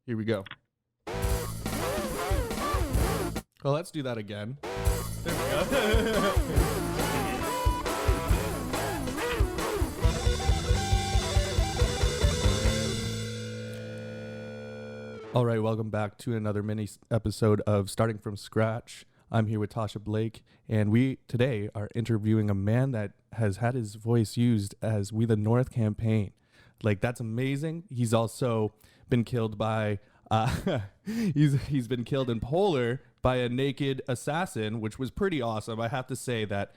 Here we go. Well, let's do that again. There we go. All right, welcome back to another mini episode of Starting from Scratch. I'm here with Tasha Blake, and we today are interviewing a man that has had his voice used as We the North campaign. Like, that's amazing. He's also been killed by, he's been killed in Polar by a naked assassin, which was pretty awesome. I have to say that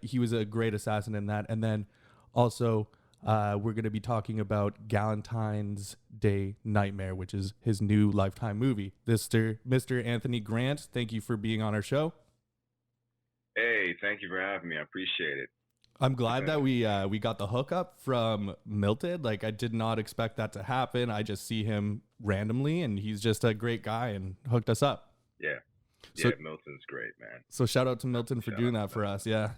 he was a great assassin in that. And then also, we're going to be talking about Galentine's Day Nightmare, which is his new Lifetime movie. Mr. Anthony Grant, thank you for being on our show. Hey, thank you for having me. I appreciate it. I'm glad that we got the hookup from Milton. Like, I did not expect that to happen. I just see him randomly, and he's just a great guy and hooked us up. Yeah. So, Milton's great, man. So shout out to Milton for doing that for us. Yeah.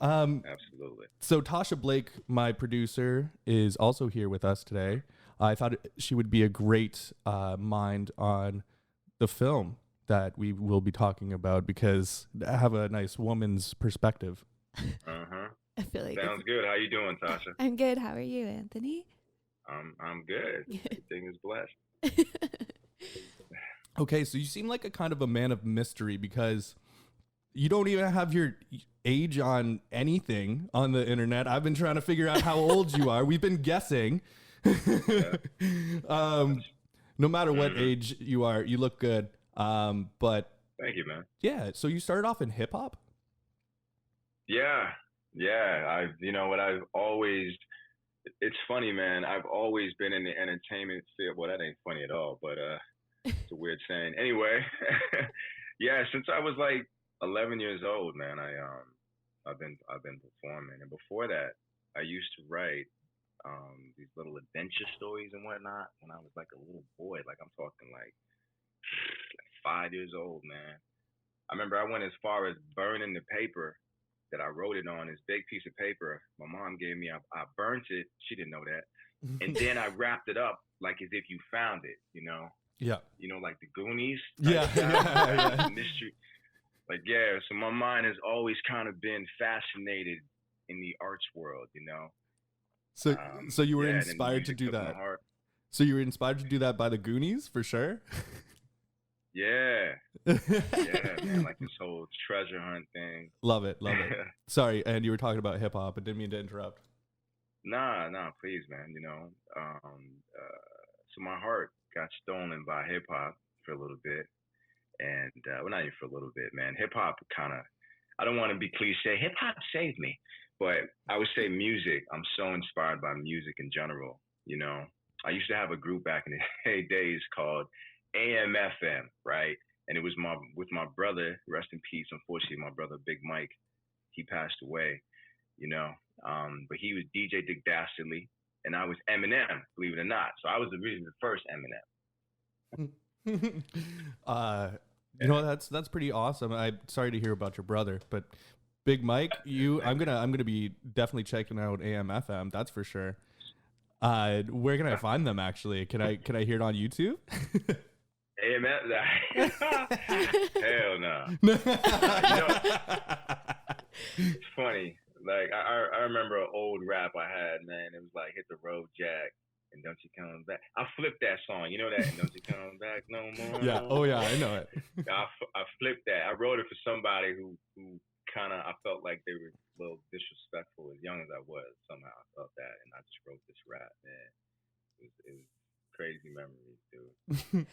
Absolutely. So Tasha Blake, my producer, is also here with us today. I thought she would be a great mind on the film that we will be talking about because I have a nice woman's perspective. Uh-huh. I feel like sounds good. How you doing, Tasha? I'm good. How are you, Anthony? I'm good. Everything is blessed. Okay, so you seem like a kind of a man of mystery because you don't even have your age on anything on the internet. I've been trying to figure out how old you are. We've been guessing. Yeah. No matter what age you are, you look good. But thank you, man. Yeah, so you started off in hip hop? Yeah. It's funny, man. I've always been in the entertainment field. Well, that ain't funny at all, but it's a weird saying. Anyway, yeah, since I was like 11 years old, man, I've been performing, and before that, I used to write these little adventure stories and whatnot when I was like a little boy. Like, I'm talking like 5 years old, man. I remember I went as far as burning the paper that I wrote it on, this big piece of paper my mom gave me. I burnt it. She didn't know that. And then I wrapped it up like as if you found it, you know? Yeah. You know, like the Goonies? Yeah. Yeah. Mystery. Like, yeah, so my mind has always kind of been fascinated in the arts world, you know? So you were inspired to do that. So you were inspired to do that by the Goonies, for sure? Yeah. Yeah, man, like this whole treasure hunt thing. Love it. Sorry, and you were talking about hip hop. I didn't mean to interrupt. Nah, please, man. You know, so my heart got stolen by hip hop for a little bit, and well, not even for a little bit, man. Hip hop kind of, I don't want to be cliche. Hip hop saved me, but I would say music. I'm so inspired by music in general. You know, I used to have a group back in the days called AM/FM, right? And it was with my brother, rest in peace. Unfortunately, my brother Big Mike, he passed away, you know. But he was DJ Dick Dastardly, and I was Eminem, believe it or not. So I was originally the first Eminem. You know, that's pretty awesome. I'm sorry to hear about your brother, but Big Mike, I'm gonna be definitely checking out AM/FM. That's for sure. Where can I find them? Actually, can I hear it on YouTube? Hell no. It's funny. Like, I remember an old rap I had, man. It was like, hit the road, Jack, and don't you come back. I flipped that song. You know that? And don't you come back no more. Yeah. Oh yeah, I know it. I flipped that. I wrote it for somebody who kind of, I felt like they were a little disrespectful as young as I was. Somehow I felt that, and I just wrote this rap, man. It was crazy memories, dude.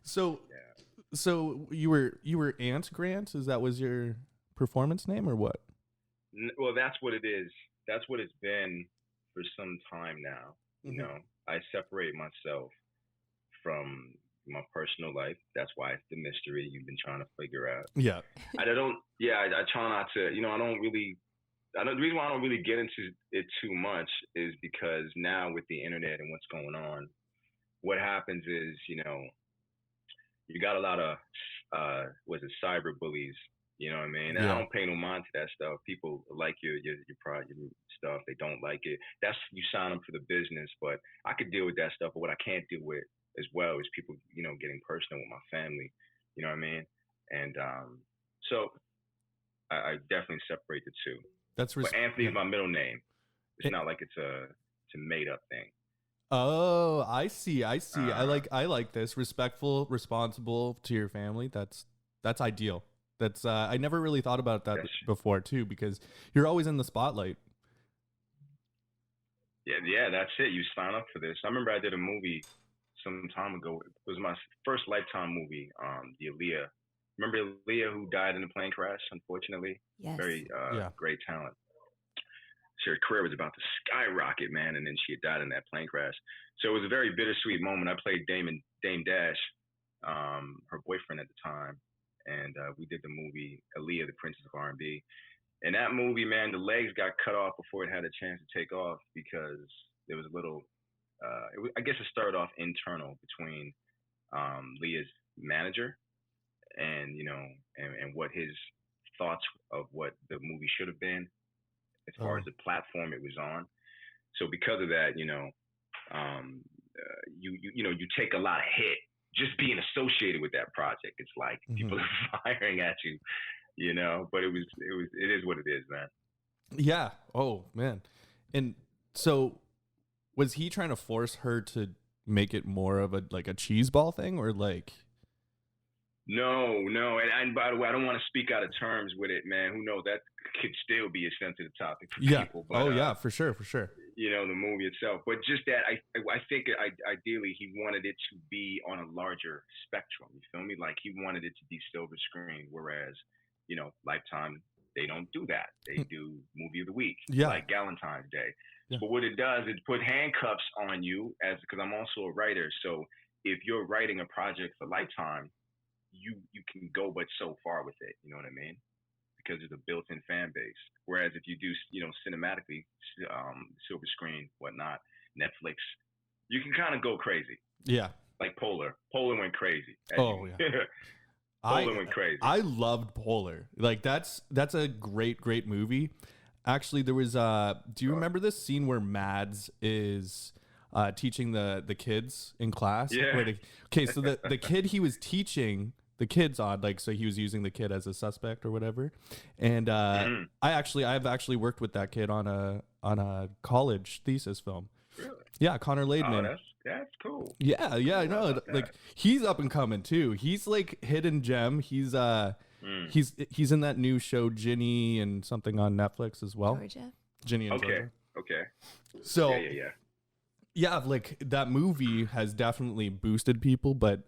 So you were Ant Grant? That was your performance name or what? Well, that's what it is. That's what it's been for some time now. You know, I separate myself from my personal life. That's why it's the mystery you've been trying to figure out. Yeah. I try not to, you know, the reason why I don't really get into it too much is because now with the internet and what's going on, what happens is, you know, you got a lot of, cyber bullies, you know what I mean? And I don't pay no mind to that stuff. People like your stuff. They don't like it. You sign them for the business, but I could deal with that stuff. But what I can't deal with as well as people, getting personal with my family. You know what I mean? And so I definitely separate the two. But Anthony is my middle name. It's not like it's a made up thing. Oh, I see. I like this. Respectful, responsible to your family. That's ideal. That's I never really thought about that before too, because you're always in the spotlight. Yeah, that's it. You sign up for this. I remember I did a movie some time ago. It was my first Lifetime movie. The Aaliyah. Remember Aaliyah, who died in a plane crash? Unfortunately, Yes. Very great talent. So her career was about to skyrocket, man, and then she had died in that plane crash. So it was a very bittersweet moment. I played Dame Dash, her boyfriend at the time, and we did the movie Aaliyah, the Princess of R&B. And that movie, man, the legs got cut off before it had a chance to take off because there was a little. I guess it started off internal between Leah's manager and and what his thoughts of what the movie should have been as far as the platform it was on. So because of that, you take a lot of hit just being associated with that project. It's like people are firing at you, but it is what it is, man. Yeah. Oh man. And so was he trying to force her to make it more of a cheese ball thing, or like? No. And by the way, I don't want to speak out of terms with it, man. Who knows? That could still be a sensitive topic for people. But, yeah, for sure. The movie itself. But just that, I think ideally he wanted it to be on a larger spectrum. You feel me? Like he wanted it to be silver screen, whereas, Lifetime, they don't do that. They do movie of the week, like Galentine's Day. Yeah. But what it does is put handcuffs on you because I'm also a writer. So if you're writing a project for Lifetime, you can go but so far with it. You know what I mean? Because there's a built-in fan base. Whereas if you do, cinematically, silver screen, whatnot, Netflix, you can kind of go crazy. Yeah. Like Polar. Polar went crazy. Yeah. Polar went crazy. I loved Polar. Like that's a great movie. Actually, there was do you remember this scene where Mads is teaching the kids in class? Yeah. Okay, so the kid he was teaching the kids on, so he was using the kid as a suspect or whatever. And I've actually worked with that kid on a college thesis film. Really? Yeah, Connor Laidman. Oh, that's cool. Yeah, I know. Like he's up and coming too. He's like hidden gem. He's he's in that new show Ginny and something on Netflix as well. Georgia. Ginny and Georgia. Okay. So yeah. Like that movie has definitely boosted people, but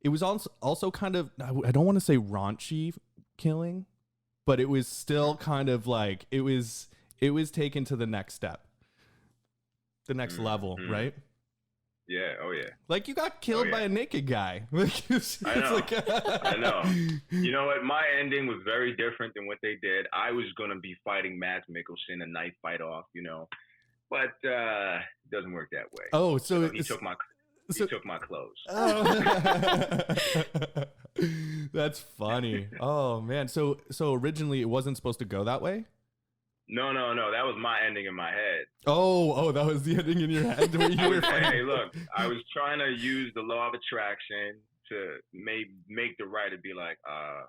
it was also kind of, I don't want to say raunchy killing, but it was still kind of like it was taken to the next step, the next level, right? Yeah. Oh yeah. Like you got killed by a naked guy. I know. I know. You know what? My ending was very different than what they did. I was gonna be fighting Mads Mikkelsen, a knife fight off, but it doesn't work that way. Oh, so he took my clothes. Oh. That's funny. Oh man. So originally it wasn't supposed to go that way? No. That was my ending in my head. Oh, that was the ending in your head where you were fighting. Hey, look, I was trying to use the law of attraction to make the writer be like, I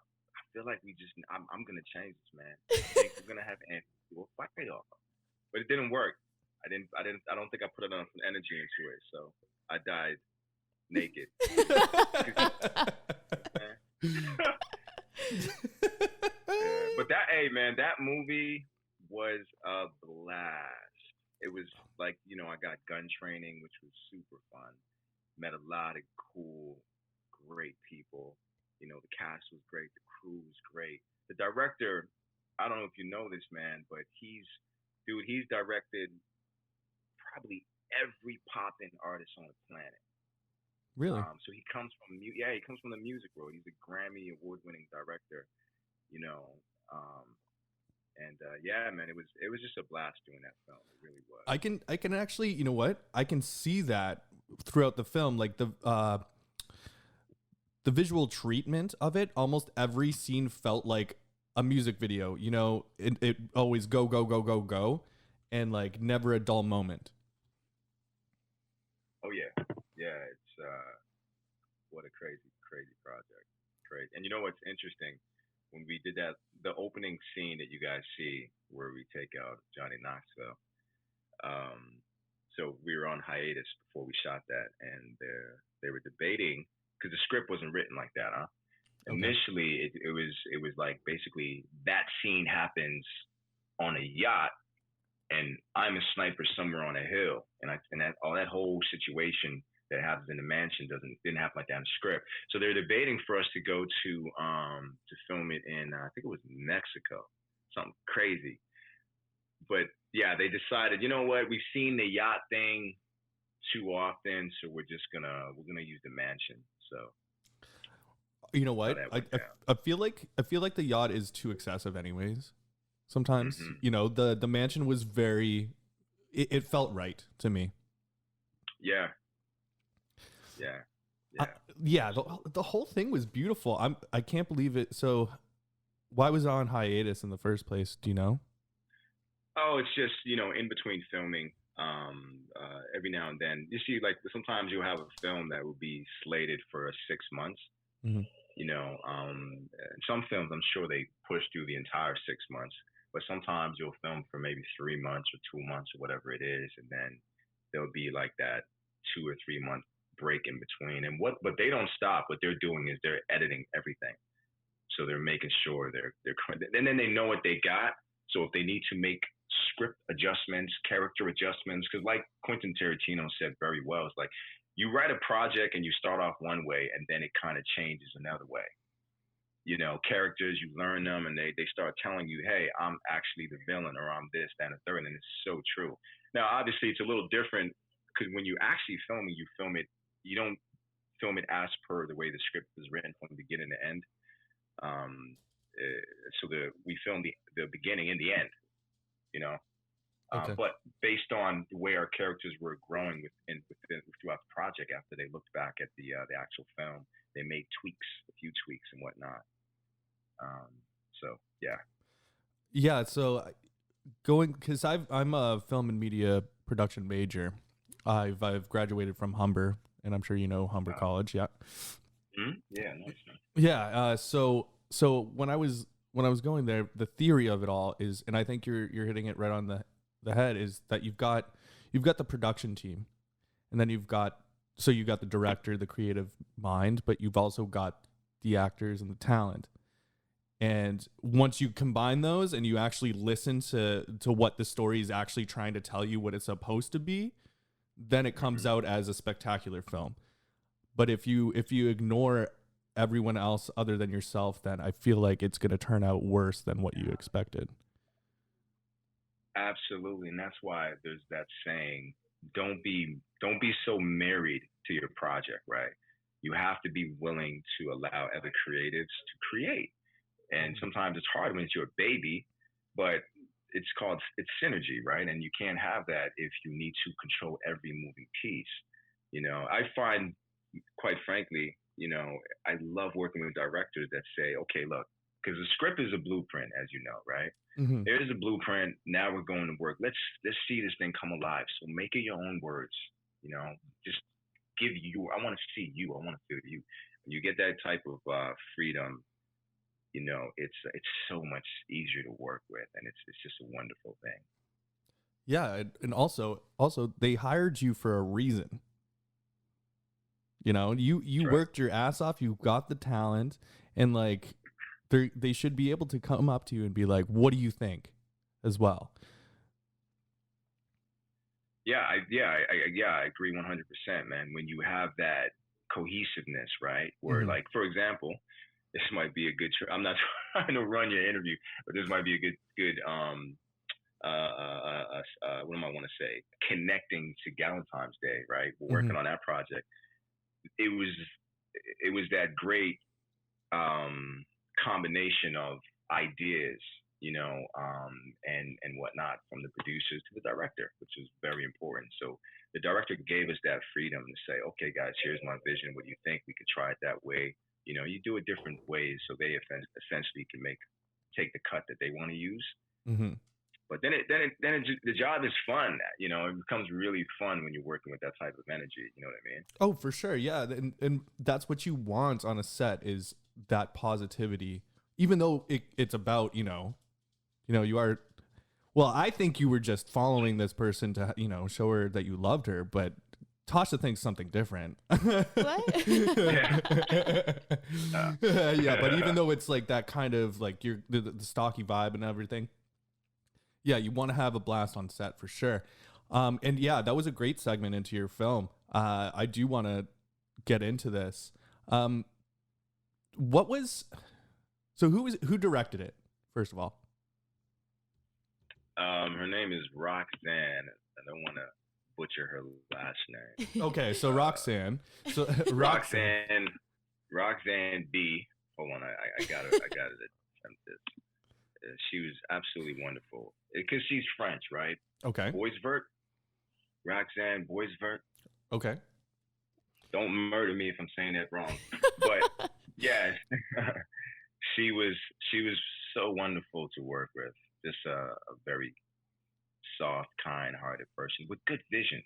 feel like I'm gonna change this, man. I think we're gonna have Anthony. We'll fight off. But it didn't work. I don't think I put enough energy into it, so I died naked. But that movie was a blast. It was like, I got gun training, which was super fun. Met a lot of cool, great people. The cast was great. The crew was great. The director, I don't know if you know this, man, but he's directed probably every poppin' artist on the planet. Really? So he comes from the music world. He's a Grammy award-winning director, man, it was just a blast doing that film. It really was. I can actually, you know what? I can see that throughout the film, like the visual treatment of it. Almost every scene felt like a music video. It always go, and like never a dull moment. yeah, yeah. It's what a crazy project. Crazy. And you know what's interesting? When we did that, the opening scene that you guys see where we take out Johnny Knoxville. Um, so we were on hiatus before we shot that, and they were debating because the script wasn't written like that, huh? Okay. Initially, it was like basically that scene happens on a yacht, and I'm a sniper somewhere on a hill, and that all that whole situation that happens in the mansion didn't happen like that in the script. So they're debating for us to go to film it in I think it was Mexico, something crazy. But yeah, they decided, you know what, we've seen the yacht thing too often, so we're gonna use the mansion. So You know how what? that I, went I down. I feel like the yacht is too excessive, anyways. Sometimes, Hmm. you know, the mansion was very. It felt right to me. Yeah, yeah, Uh, yeah. yeah, Absolutely. the whole thing was beautiful. I can't believe it. So, why was it on hiatus in the first place? Do you know? Oh, it's just in between filming. Every now and then, you see, like sometimes you'll have a film that will be slated for 6 months. Hmm. Some films I'm sure they push through the entire 6 months, but sometimes you'll film for maybe 3 months or 2 months or whatever it is, and then there'll be like that 2 or 3 month break in between. And but they don't stop. What they're doing is they're editing everything, so they're making sure and then they know what they got. So if they need to make script adjustments, character adjustments, because like Quentin Tarantino said very well, it's like you write a project and you start off one way and then it kind of changes another way. Characters, you learn them and they start telling you, hey, I'm actually the villain or I'm this, that, and the third. And it's so true. Now, obviously, it's a little different because when you actually film it, you don't film it as per the way the script is written from the beginning to end. Um, we filmed the beginning and the end, you know. Okay. But based on the way our characters were growing throughout the project, after they looked back at the actual film, they made a few tweaks and whatnot. Um, so yeah. Yeah. So going because I'm a film and media production major. I've graduated from Humber, and I'm sure you know Humber Uh, College. Yeah. yeah, nice. Nice. Yeah. So when I was going there, the theory of it all is, and I think you're hitting it right on the head, is that you've got the production team, and then you got the director, the creative mind, but you've also got the actors and the talent. And once you combine those and you actually listen to what the story is actually trying to tell you, what it's supposed to be, then it comes Hmm. out as a spectacular film. But if you ignore everyone else other than yourself, then I feel like it's going to turn out worse than what you expected. Absolutely, and that's why there's that saying: don't be so married to your project, right? You have to be willing to allow other creatives to create. And Mhm. sometimes it's hard when it's your baby, but it's synergy, right? And you can't have that if you need to control every moving piece. I find, quite frankly, I love working with directors that say, okay, look, because the script is a blueprint, as you know, right? Mhm. There's a blueprint. Now we're going to work. Let's see this thing come alive. So make it your own words. Just give you. I want to see you. I want to feel you. When you get that type of freedom, it's so much easier to work with, and it's just a wonderful thing. Yeah, and also they hired you for a reason. You know, you That's right. worked your ass off, you got the talent, and like they should be able to come up to you and be like, "What do you think?" as well. I agree 100%, man. When you have that cohesiveness, right? Where, Mhm. like, for example, this might be a good. I'm not trying to run your interview, but this might be a good what am I want to say? Connecting to Galentine's Day, right? We're working Mhm. on that project. It was it was that great combination of ideas, and whatnot from the producers to the director, which is very important. So the director gave us that freedom to say, okay, guys, here's my vision. What do you think? We could try it that way. You do it different ways, so they essentially can take the cut that they want to use. Mhm. But the job is fun. It becomes really fun when you're working with that type of energy. You know what I mean? Oh, for sure. Yeah. And that's what you want on a set is that positivity, even though it's about, you are, well, I think you were just following this person to, show her that you loved her, but Tasha thinks something different. What? Yeah. But even though it's like that kind of like the stocky vibe and everything, yeah, you want to have a blast on set for sure. And yeah, that was a great segment into your film. I do want to get into this. Who directed it, first of all? Her name is Roxanne. I don't want to butcher her last name. Okay, so Roxanne. So Roxanne B. Hold on, I got it. Attempt this. She was absolutely wonderful because she's French, right? Okay. Boisvert. Roxanne Boisvert. Okay. Don't murder me if I'm saying that wrong. But yeah, she was so wonderful to work with. Just a very soft, kind-hearted person with good vision,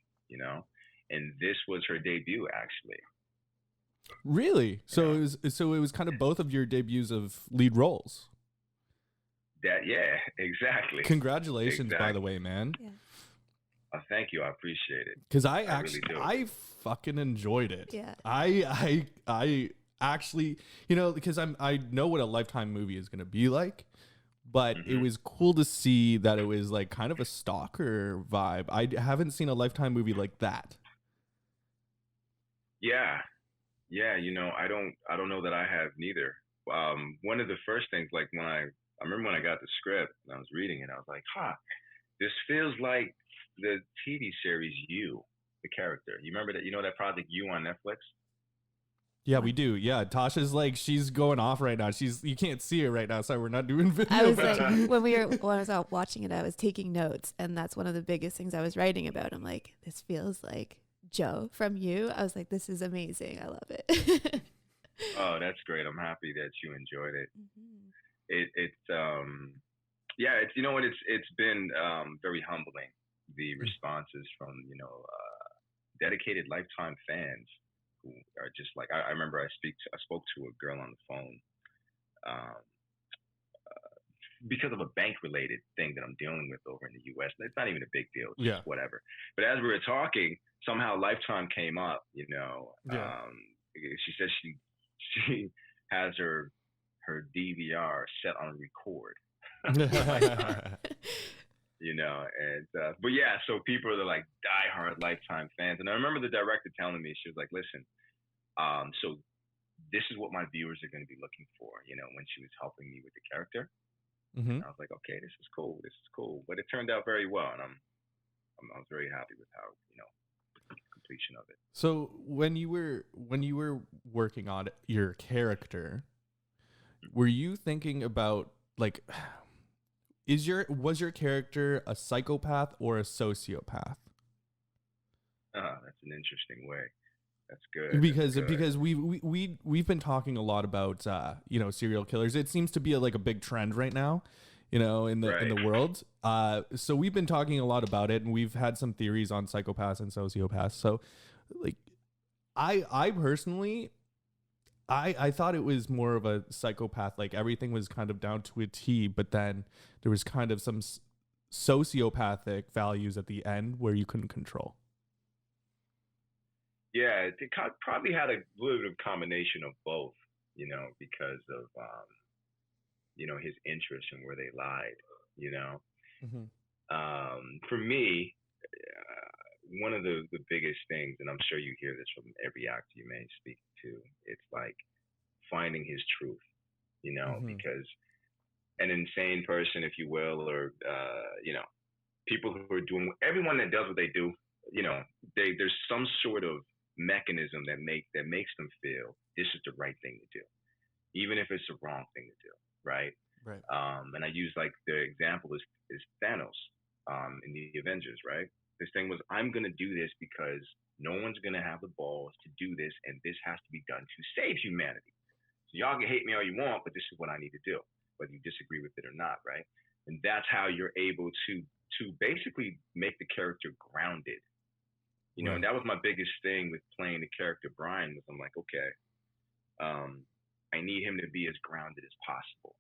And this was her debut, actually. Really? So it was kind of both of your debuts of lead roles. Yeah, exactly. Congratulations, by the way, man. Yeah. Thank you. I appreciate it. Because I fucking enjoyed it. Yeah. I actually, because I know what a Lifetime movie is going to be like, but it was cool to see that it was like kind of a stalker vibe. I haven't seen a Lifetime movie like that. Yeah. I don't know that I have neither. One of the first things, like I remember when I got the script and I was reading it, I was like, this feels like the TV series You, the character. You remember that? That Project You on Netflix? Yeah, we do. Yeah, Tasha's like, she's going off right now. You can't see her right now. Sorry, we're not doing video. I was like, when I was out watching it, I was taking notes, and that's one of the biggest things I was writing about. I'm like, this feels like Joe from You. I was like, this is amazing. I love it. Oh, that's great. I'm happy that you enjoyed it. Mm-hmm. It's been very humbling, the responses from dedicated Lifetime fans who are just like, I remember I spoke to a girl on the phone because of a bank related thing that I'm dealing with over in the US. It's not even a big deal, it's just whatever. But as we were talking, somehow Lifetime came up. She said she has her DVR set on record. But yeah, so people are like diehard Lifetime fans, and I remember the director telling me, she was like, "Listen, so this is what my viewers are going to be looking for," when she was helping me with the character. And I was like, "Okay, this is cool, but it turned out very well, and I was very happy with how the completion of it." So when you were working on your character, were you thinking about like, was your character a psychopath or a sociopath? That's an interesting way. That's good. Because we've been talking a lot about serial killers. It seems to be like a big trend right now, in the world. So we've been talking a lot about it, and we've had some theories on psychopaths and sociopaths. So, like, I personally, I thought it was more of a psychopath. Like everything was kind of down to a T, but then there was kind of some sociopathic values at the end where you couldn't control. Yeah, it probably had a little bit of combination of both, because of his interests and where they lied, For me, one of the biggest things, and I'm sure you hear this from every actor you may speak to, it's like finding his truth, because an insane person, if you will, or people who are doing, everyone that does what they do, there's some sort of mechanism that makes them feel this is the right thing to do, even if it's the wrong thing to do, right? Right. And I use like the example is Thanos in the Avengers, right? This thing was, I'm going to do this because no one's going to have the balls to do this, and this has to be done to save humanity. So y'all can hate me all you want, but this is what I need to do, whether you disagree with it or not, right? and that's how you're able to basically make the character grounded. You know, and Right. that was my biggest thing with playing the character Brian was I'm like, okay, I need him to be as grounded as possible.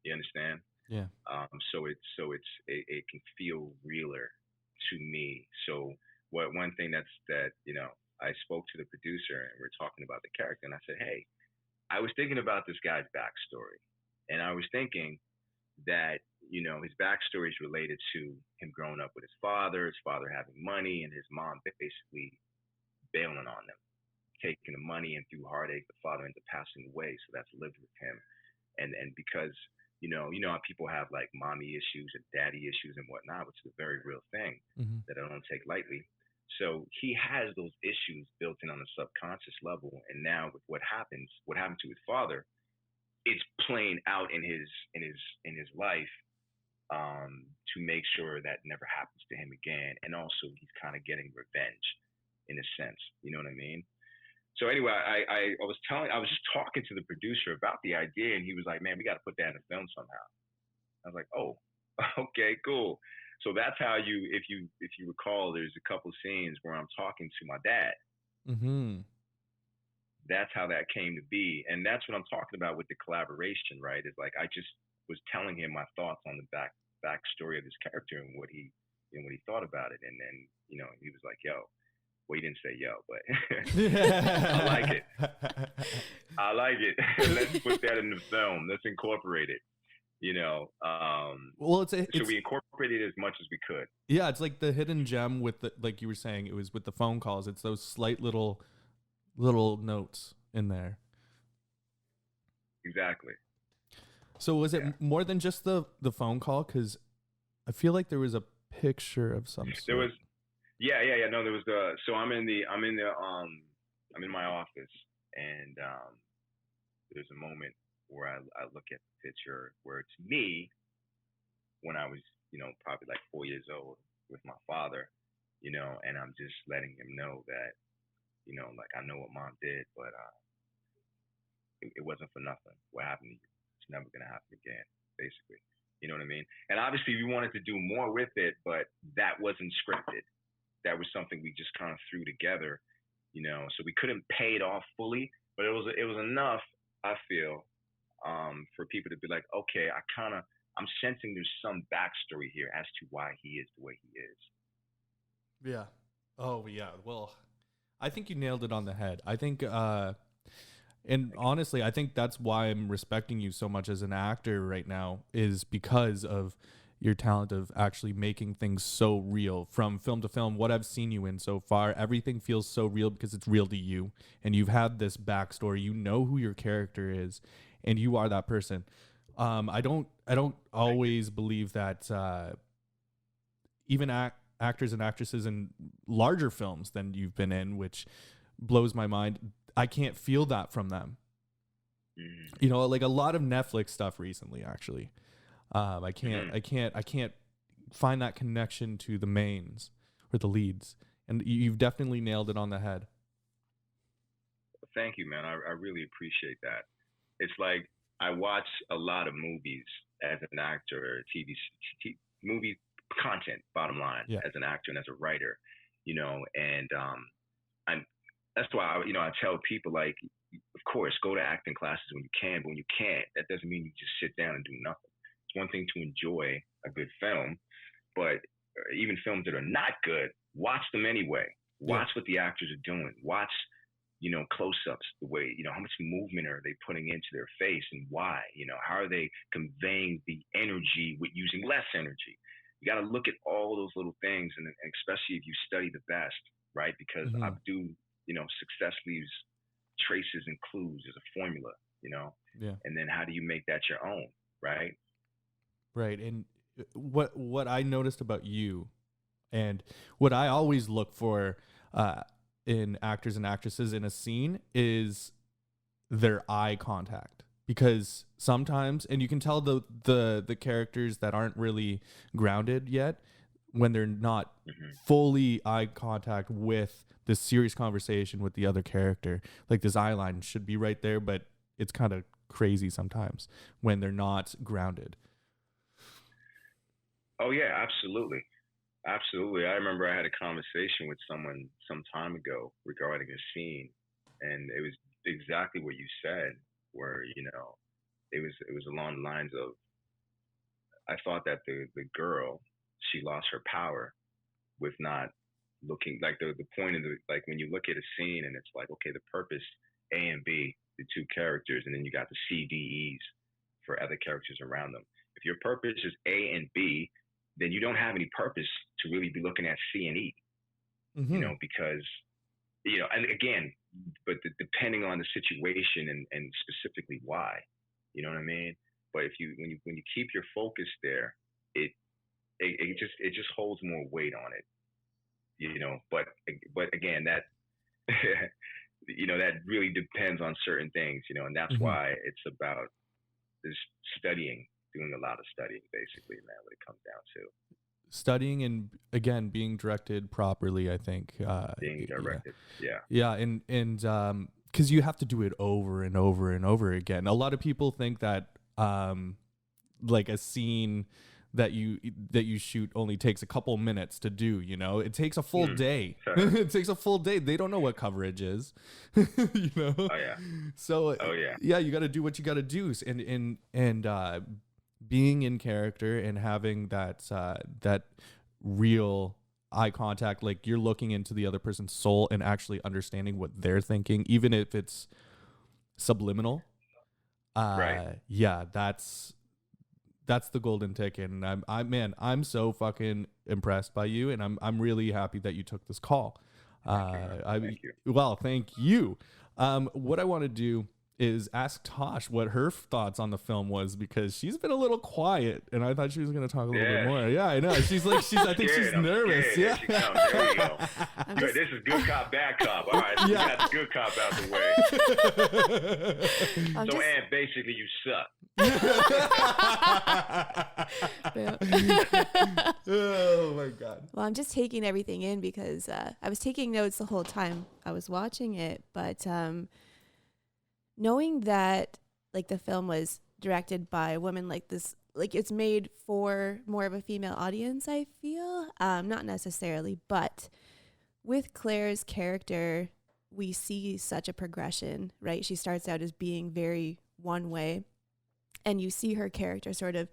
You understand? Yeah. It can feel realer to me. So what one thing that I spoke to the producer and we're talking about the character and I said, hey, I was thinking about this guy's backstory, and I was thinking that his backstory is related to him growing up with his father having money, and his mom basically bailing on them, taking the money, and through heartache, the father ends up passing away. So that's lived with him, and because how people have like mommy issues and daddy issues and whatnot, which is a very real thing Mm-hmm. that I don't take lightly. So he has those issues built in on a subconscious level, and now with what happened to his father, it's playing out in his life, to make sure that never happens to him again. And also, he's kind of getting revenge in a sense. You know what I mean? So anyway, I was just talking to the producer about the idea, and he was like, "Man, we got to put that in the film somehow." I was like, "Oh, okay, cool." So that's how if you recall, there's a couple scenes where I'm talking to my dad. Mm-hmm. That's how that came to be, and that's what I'm talking about with the collaboration, right? Is like I just was telling him my thoughts on the backstory of this character and what he thought about it, and then he was like, "Yo." Well, he didn't say yo, but I like it. I like it. Let's put that in the film. Let's incorporate it. Well, So we incorporated as much as we could. Yeah, it's like the hidden gem with the, like you were saying, it was with the phone calls. It's those slight little notes in there. Exactly. So was it more than just the phone call? Because I feel like there was a picture of some sort. There was. Yeah. No, there was so I'm in my office, and there's a moment where I look at the picture where it's me when I was, probably like 4 years old with my father, and I'm just letting him know that, like I know what mom did, but it wasn't for nothing. What happened to you? It's never gonna happen again, basically. You know what I mean? And obviously we wanted to do more with it, but that wasn't scripted. That was something we just kind of threw together, so we couldn't pay it off fully, but it was enough, I feel, for people to be like, okay, I'm sensing there's some backstory here as to why he is the way he is. Yeah. Oh, yeah. Well, I think you nailed it on the head. I think, and honestly, I think that's why I'm respecting you so much as an actor right now, is because of your talent of actually making things so real from film to film. What I've seen you in so far, everything feels so real because it's real to you, and you've had this backstory. You know who your character is, and you are that person. I don't always believe that even actors and actresses in larger films than you've been in, which blows my mind. I can't feel that from them. Like a lot of Netflix stuff recently, actually. I can't find that connection to the mains or the leads, and you've definitely nailed it on the head. Thank you, man. I really appreciate that. It's like I watch a lot of movies as an actor, or movie content. Bottom line, Yeah. as an actor and as a writer, and that's why I tell people, like, of course, go to acting classes when you can, but when you can't, that doesn't mean you just sit down and do nothing. It's one thing to enjoy a good film, but even films that are not good, watch them anyway. Watch what the actors are doing. Watch, close-ups, the way, how much movement are they putting into their face and why, how are they conveying the energy with using less energy? You got to look at all those little things, and especially if you study the best, right? Because Abdu, success leaves traces and clues as a formula, Yeah. and then how do you make that your own, right? Right. And what I noticed about you, and what I always look for in actors and actresses in a scene, is their eye contact. Because sometimes, and you can tell the characters that aren't really grounded yet when they're not fully eye contact with this serious conversation with the other character. Like, this eye line should be right there, but it's kind of crazy sometimes when they're not grounded. Oh yeah, absolutely. Absolutely. I remember I had a conversation with someone some time ago regarding a scene, and it was exactly what you said, where, it was along the lines of, I thought that the girl, she lost her power with not looking, like, the point of the, like, when you look at a scene and it's like, okay, the purpose A and B, the two characters, and then you got the C, D, E's for other characters around them. If your purpose is A and B, then you don't have any purpose to really be looking at C and E, Mm-hmm. because, and again, but depending on the situation, and specifically why, you know what I mean? But if you when you keep your focus there, it it just holds more weight on it, but again, that that really depends on certain things, and that's Mm-hmm. why it's about this studying, doing a lot of studying, basically, man, what it comes down to. Studying and again being directed properly, I think. Being Yeah, directed. Yeah. yeah, and because you have to do it over and over and over again. A lot of people think that like a scene that you shoot only takes a couple minutes to do. It takes a full day. It takes a full day. They don't know what coverage is. Oh yeah. So Oh yeah. yeah, you got to do what you got to do, and being in character and having that real eye contact, like you're looking into the other person's soul and actually understanding what they're thinking, even if it's subliminal. Right. Yeah, that's the golden ticket, and I'm so fucking impressed by you, and I'm really happy that you took this call. Thank you. Well, thank you. What I want to do is ask Tash what her thoughts on the film was, because she's been a little quiet, and I thought she was going to talk a little bit more. Yeah, I know. I think she's nervous. Scared. Yeah. There we go. Good. This is good cop, bad cop. All right, we got the good cop out the way. So, Ann, basically, you suck. Oh my God. Well, I'm just taking everything in because I was taking notes the whole time I was watching it, but knowing that like the film was directed by a woman, like this, like it's made for more of a female audience, I feel, not necessarily, but with Claire's character, we see such a progression, right? She starts out as being very one way, and you see her character sort of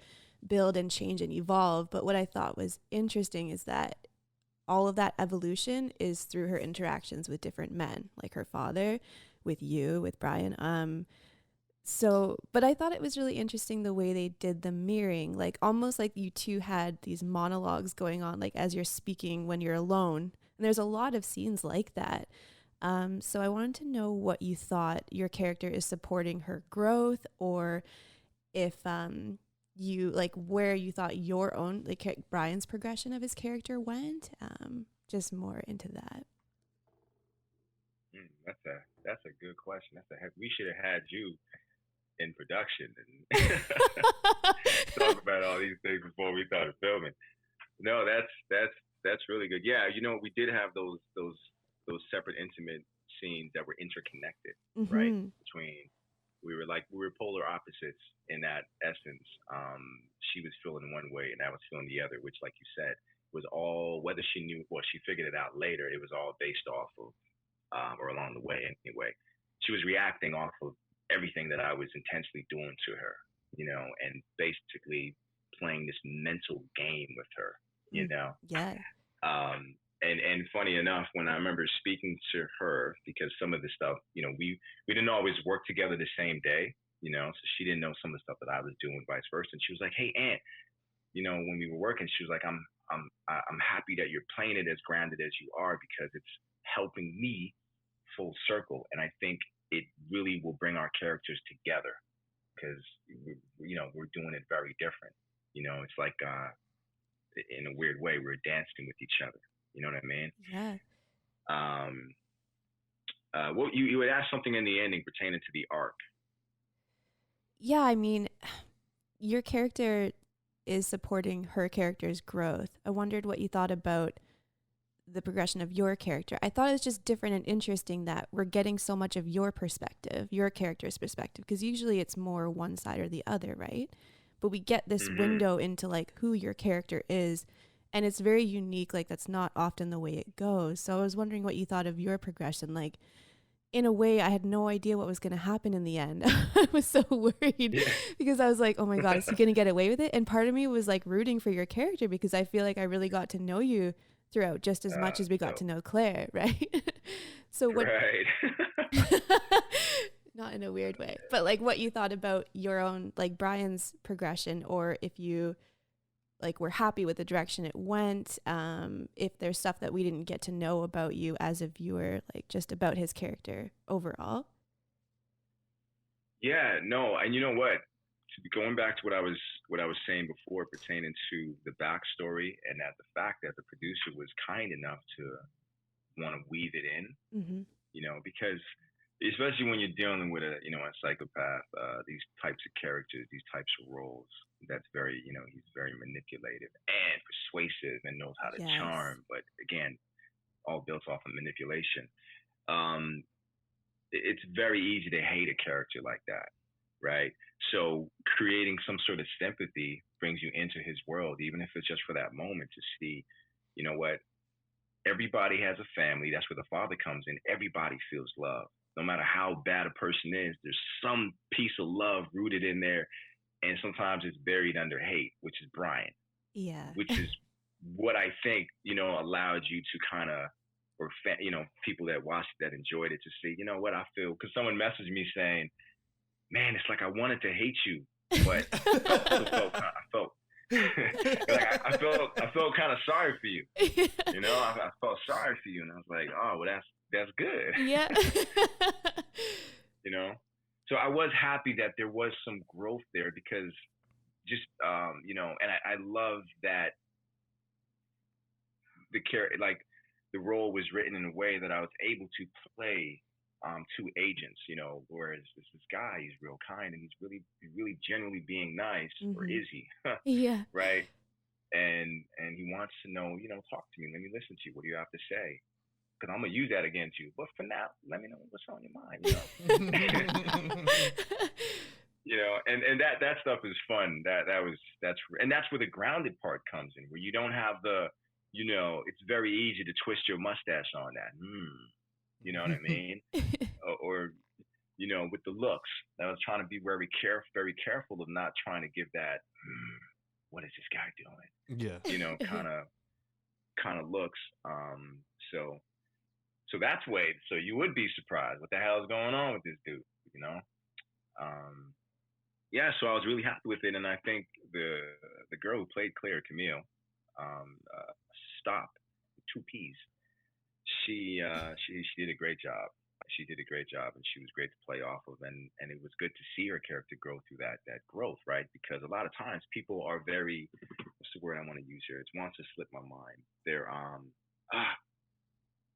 build and change and evolve. But what I thought was interesting is that all of that evolution is through her interactions with different men, like her father, with you, with Brian. But I thought it was really interesting the way they did the mirroring, like almost like you two had these monologues going on, like as you're speaking when you're alone. And there's a lot of scenes like that. So I wanted to know what you thought your character is supporting her growth, or if you like where you thought your own, like Brian's progression of his character went. Just more into that. That's a good question. We should have had you in production and talk about all these things before we started filming. No, that's really good. Yeah, we did have those separate intimate scenes that were interconnected, right? We were polar opposites in that essence. She was feeling one way and I was feeling the other, which, like you said, was all, whether she knew, well, she figured it out later. It was all based off of, or along the way anyway. She was reacting off of everything that I was intensely doing to her, and basically playing this mental game with her, Yeah. And funny enough, when I remember speaking to her, because some of the stuff, we didn't always work together the same day, so she didn't know some of the stuff that I was doing, vice versa. And she was like, "Hey, Aunt, when we were working, she was like, I'm happy that you're playing it as grounded as you are, because it's helping me full circle. And I think it really will bring our characters together, because we're doing it very different. It's like in a weird way, we're dancing with each other. You know what I mean?" Yeah. Well, you would ask something in the ending pertaining to the arc. Yeah, I mean, your character is supporting her character's growth. I wondered what you thought about the progression of your character. I thought it was just different and interesting that we're getting so much of your perspective, your character's perspective, because usually it's more one side or the other, right? but we get this window into like who your character is, and it's very unique. Like that's not often the way it goes. So I was wondering what you thought of your progression. Like in a way, I had no idea what was going to happen in the end. I was so worried because I was like, oh my God, is he going to get away with it? And part of me was like rooting for your character because I feel like I really got to know you throughout just as much as we got to know Claire, right? So what? Right. Not in a weird way, but like what you thought about your own, like Brian's progression, or if you like were happy with the direction it went, if there's stuff that we didn't get to know about you as a viewer, like just about his character overall. Yeah, no, and you know what? Going back to what I was saying before pertaining to the backstory, and that the fact that the producer was kind enough to want to weave it in, you know, because especially when you're dealing with a psychopath, these types of characters, these types of roles, that's very, he's very manipulative and persuasive and knows how to charm, but again, all built off of manipulation. It's very easy to hate a character like that, right? So creating some sort of sympathy brings you into his world, even if it's just for that moment to see, you know what, everybody has a family. That's where the father comes in. Everybody feels love. No matter how bad a person is, there's some piece of love rooted in there. And sometimes it's buried under hate, which is Brian. Yeah. Which is what I think, allowed you to kind of, or, people that watched that enjoyed it to see, you know what I feel. Because someone messaged me saying, man, it's like I wanted to hate you, but I felt kind of sorry for you. I felt sorry for you. And I was like, oh, well, that's good. Yeah. So I was happy that there was some growth there because just, and I love that the role was written in a way that I was able to play two agents, whereas this guy, he's real kind and he's really genuinely being nice, or is he? Yeah. Right. And he wants to know, talk to me. Let me listen to you. What do you have to say? Because I'm going to use that against you. But for now, let me know what's on your mind. And that stuff is fun. That's where the grounded part comes in, where you don't have it's very easy to twist your mustache on that. You know what I mean? or with the looks. I was trying to be very careful of not trying to give that, what is this guy doing? Yeah. kind of looks. So that's way. So you would be surprised. What the hell is going on with this dude? So I was really happy with it, and I think the girl who played Claire, Camille, Stop, 2 P's. She did a great job. She did a great job, and she was great to play off of, and it was good to see her character grow through that growth, right? Because a lot of times people are very, what's the word I want to use here? It wants to slip my mind. They're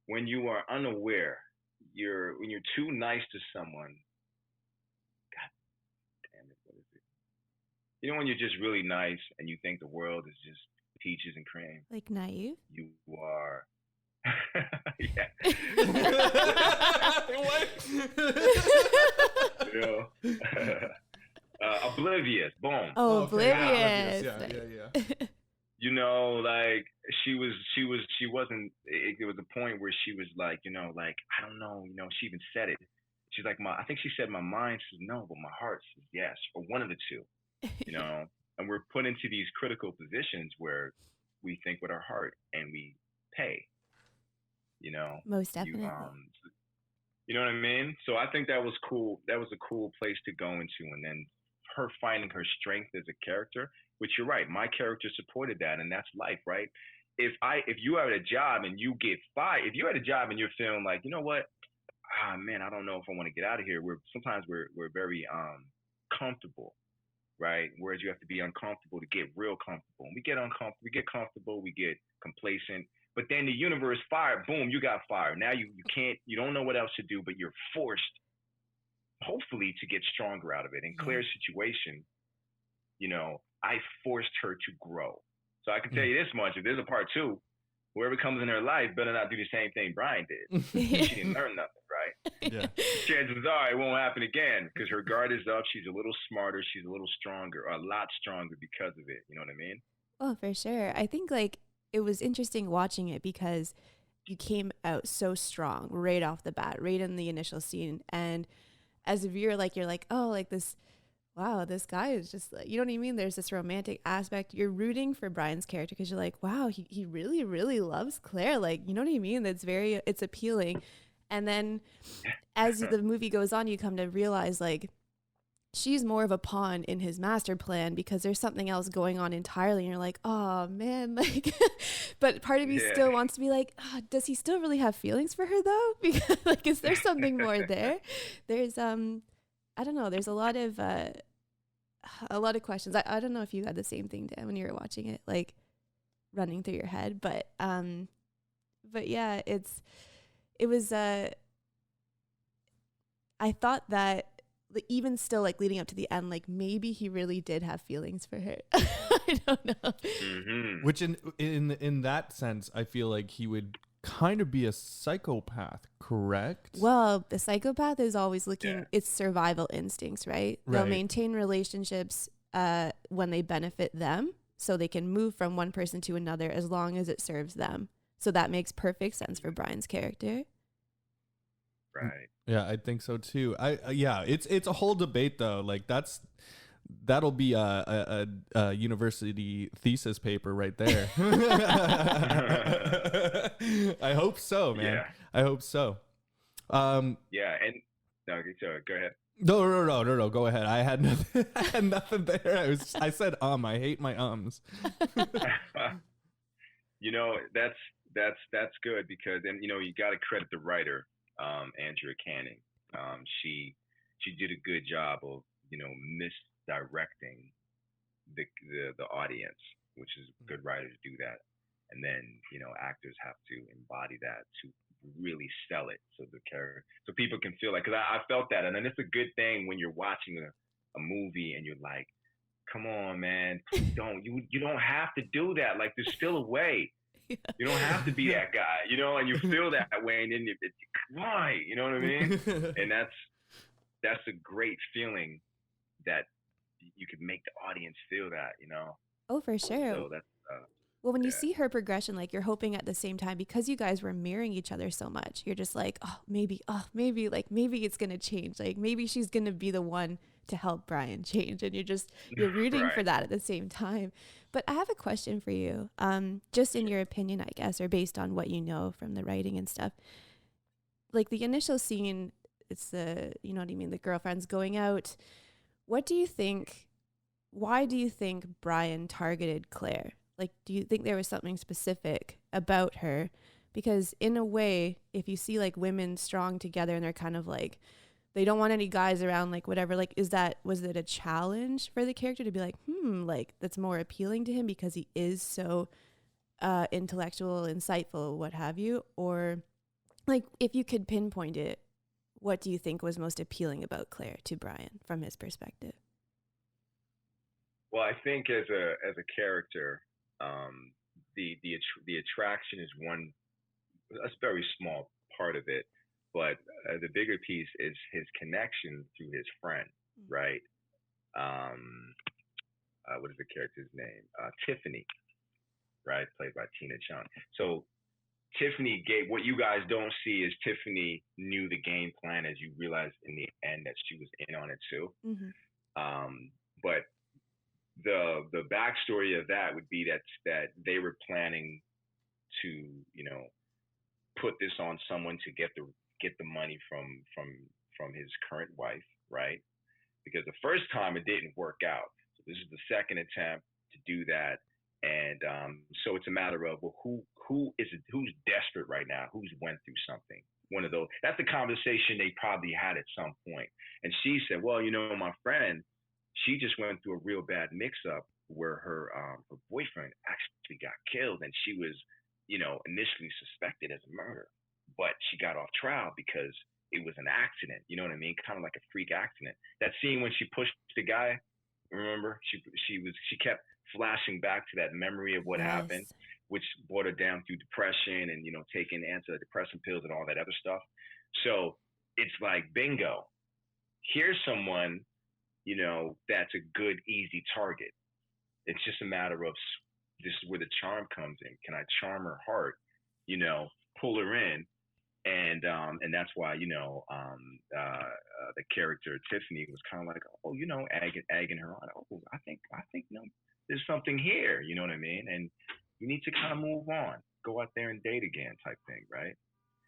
when you are unaware, when you're too nice to someone. God damn it, what is it? When you're just really nice and you think the world is just peaches and cream. Like naive? You are. Yeah. What? Oblivious. Boom. Oh, oblivious. Yeah. She wasn't. There was a point where she was like, I don't know. She even said it. She's like, I think she said my mind says no, but my heart says yes, or one of the two. And we're put into these critical positions where we think with our heart and we pay. Most definitely. You know what I mean? So I think that was cool. That was a cool place to go into, and then her finding her strength as a character. Which you're right, my character supported that, and that's life, right? If you are at a job and you get fired, if you're at a job and you're feeling like, you know what, man, I don't know if I want to get out of here. Sometimes we're very comfortable, right? Whereas you have to be uncomfortable to get real comfortable. And we get uncomfortable, we get comfortable, we get complacent. But then the universe fired, boom, you got fired. Now you don't know what else to do, but you're forced, hopefully, to get stronger out of it. In Claire's situation, I forced her to grow. So I can tell you this much: if there's a part 2, whoever comes in her life better not do the same thing Brian did. She didn't learn nothing, right? Yeah. She had chances are it won't happen again because her guard is up. She's a little smarter. She's a little stronger, a lot stronger because of it. You know what I mean? Oh, for sure. I think like it was interesting watching it because you came out so strong right off the bat, right in the initial scene. And as a viewer, like you're like, oh, like this, wow, this guy is just like, you know what I mean? There's this romantic aspect. You're rooting for Brian's character because you're like, wow, he really, really loves Claire. Like, you know what I mean? It's appealing. And then as the movie goes on, you come to realize like she's more of a pawn in his master plan because there's something else going on entirely. And you're like, oh man, like, but part of me still wants to be like, oh, does he still really have feelings for her though? Because like, is there something more there? There's, I don't know. There's a lot of questions. I don't know if you had the same thing, Dan, when you were watching it, like running through your head, but yeah, it was, I thought that even still, like leading up to the end, like maybe he really did have feelings for her. I don't know. Mm-hmm. Which in that sense, I feel like he would kind of be a psychopath, correct? Well, the psychopath is always looking, it's survival instincts, right? They'll Right. maintain relationships when they benefit them, so they can move from one person to another as long as it serves them. So that makes perfect sense for Brian's character. Right. Yeah, I think so too. Yeah, it's a whole debate though. Like that'll be a university thesis paper right there. I hope so, man. Yeah. I hope so. Yeah, and no, so go ahead. No. Go ahead. I had nothing there. I said I hate my ums. You know, that's good because, and you know, you got to credit the writer, Andrea Canning. She did a good job of, you know, misdirecting the audience, which is good writers do that, and then, you know, actors have to embody that to really sell it so people can feel like, because I felt that, and then it's a good thing when you're watching a movie and you're like, come on, man, you don't have to do that. Like, there's still a way. Yeah. You don't have to be that guy, you know, and you feel that way, and then why, you know what I mean? And that's a great feeling that you could make the audience feel that, you know. Oh, for sure. So that's well, when you see her progression, like you're hoping at the same time, because you guys were mirroring each other so much, you're just like, maybe it's gonna change. Like maybe she's gonna be the one to help Brian change, and you're rooting for that at the same time. But I have a question for you, just in your opinion, I guess, or based on what you know from the writing and stuff. Like the initial scene, it's the, you know what I mean, the girlfriend's going out. What do you think? Why do you think Brian targeted Claire? Like, do you think there was something specific about her? Because in a way, if you see like women strong together and they're kind of like, they don't want any guys around, like whatever, like, was it a challenge for the character to be like, like that's more appealing to him because he is so intellectual, insightful, what have you? Or like, if you could pinpoint it, what do you think was most appealing about Claire to Brian from his perspective? Well, I think as a character, the attraction is a very small part of it, but the bigger piece is his connection through his friend, right? What is the character's name? Tiffany, right? Played by Tina Chung. So Tiffany what you guys don't see is Tiffany knew the game plan, as you realize in the end that she was in on it too. Mm-hmm. But the backstory of that would be that they were planning to, you know, put this on someone to get the money from his current wife, right? Because the first time it didn't work out. So this is the second attempt to do that. And so it's a matter of, well, who's desperate right now? Who's went through something? One of those. That's a conversation they probably had at some point. And she said, well, you know, my friend, she just went through a real bad mix-up where her boyfriend actually got killed, and she was, you know, initially suspected as a murder, but she got off trial because it was an accident. You know what I mean? Kind of like a freak accident. That scene when she pushed the guy, remember? She kept flashing back to that memory of what happened, which brought her down through depression and, you know, taking antidepressant pills and all that other stuff. So it's like bingo. Here's someone, that's a good, easy target. It's just a matter of this is where the charm comes in. Can I charm her heart? Pull her in, and that's why the character Tiffany was kind of like, oh, egging her on. Oh, I think there's something here. You know what I mean? And you need to kind of move on, go out there and date again, type thing, right?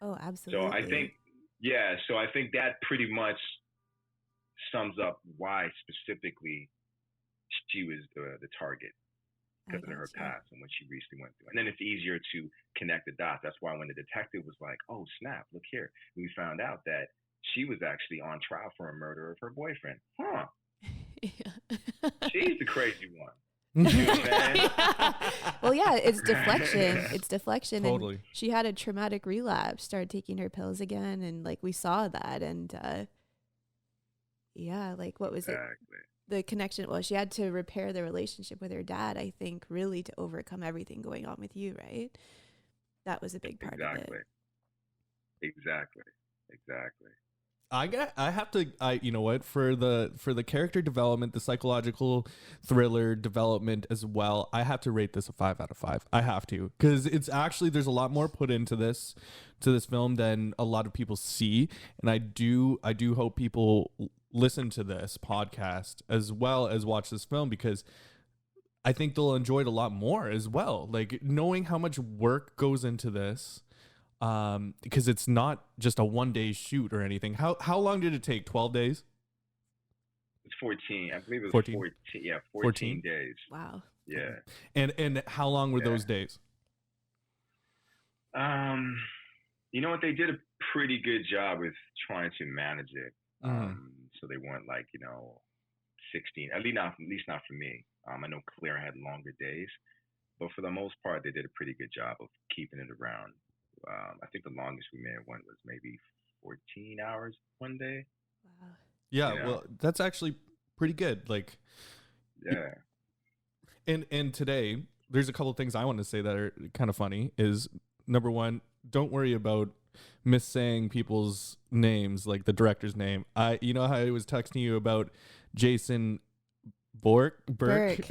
Oh, So I absolutely. think, yeah. So I think that pretty much sums up why specifically she was the target I because of her gotcha. past and what she recently went through. And then it's easier to connect the dots. That's why when the detective was like, oh, snap, look here, we found out that she was actually on trial for a murder of her boyfriend. Huh. Yeah. She's the crazy one. You know what I'm saying? Well, yeah, it's deflection. It's deflection. Totally. And she had a traumatic relapse, started taking her pills again. And like we saw that. And yeah, like what was it? Exactly. The connection, well, she had to repair the relationship with her dad, I think, really to overcome everything going on with you, right? That was a big part of it. Exactly. You know what, for the character development, the psychological thriller development as well, I have to rate this a 5 out of 5. I have to, because it's actually, there's a lot more put into this film than a lot of people see, and I do hope people listen to this podcast as well as watch this film, because I think they'll enjoy it a lot more as well, like knowing how much work goes into this. Because it's not just a 1-day shoot or anything. How long did it take? 12 days? It's 14. I believe it was 14. 14. Yeah, 14 days. Wow. Yeah. And how long were those days? You know what? They did a pretty good job with trying to manage it. So they weren't like 16. At least not for me. I know Claire had longer days, but for the most part, they did a pretty good job of keeping it around. I think the longest we may have went was maybe 14 hours one day. Wow. Yeah, well, that's actually pretty good. Like, yeah. And today, there's a couple of things I want to say that are kind of funny. Is number one, don't worry about missaying people's names, like the director's name. You know how I was texting you about Jason Burke. Burke.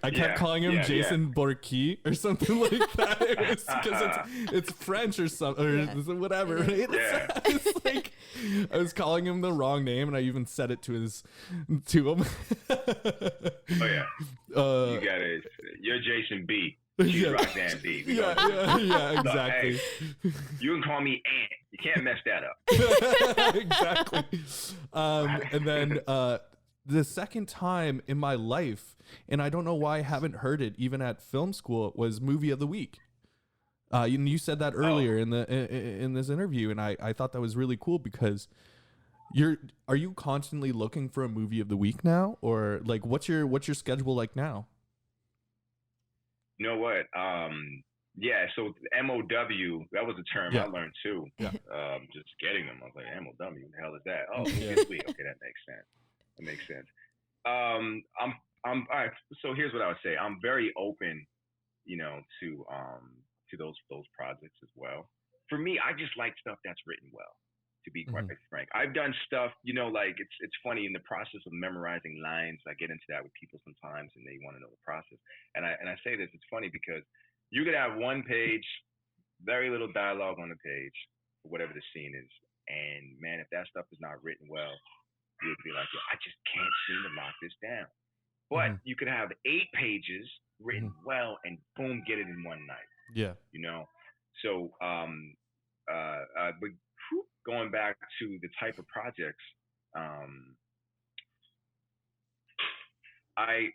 I kept calling him Jason Borky or something like that. It was because it's French or something or whatever, right? Yeah. It's like I was calling him the wrong name, and I even said it to him. Oh yeah. You got it. You're Jason B. She's Roxanne B. Yeah, exactly. Hey, you can call me Ant. You can't mess that up. Exactly. And then the second time in my life, and I don't know why I haven't heard it even at film school, was movie of the week. You said that earlier in this interview, and I thought that was really cool, because are you constantly looking for a movie of the week now, or like what's your schedule like now? You know what? Yeah, so MOW, that was a term I learned too. Yeah. Just getting them. I was like, MOW, what the hell is that? Oh, this week. Okay, that makes sense. I'm all right. So here's what I would say. I'm very open, to those projects as well. For me, I just like stuff that's written well, to be quite frank. I've done stuff, like it's funny, in the process of memorizing lines, I get into that with people sometimes, and they want to know the process. And I say this, it's funny because you could have one page, very little dialogue on the page, for whatever the scene is. And man, if that stuff is not written well, you would be like, I just can't seem to lock this down. But you could have 8 pages written well, and boom, get it in one night. Yeah. So, but going back to the type of projects, I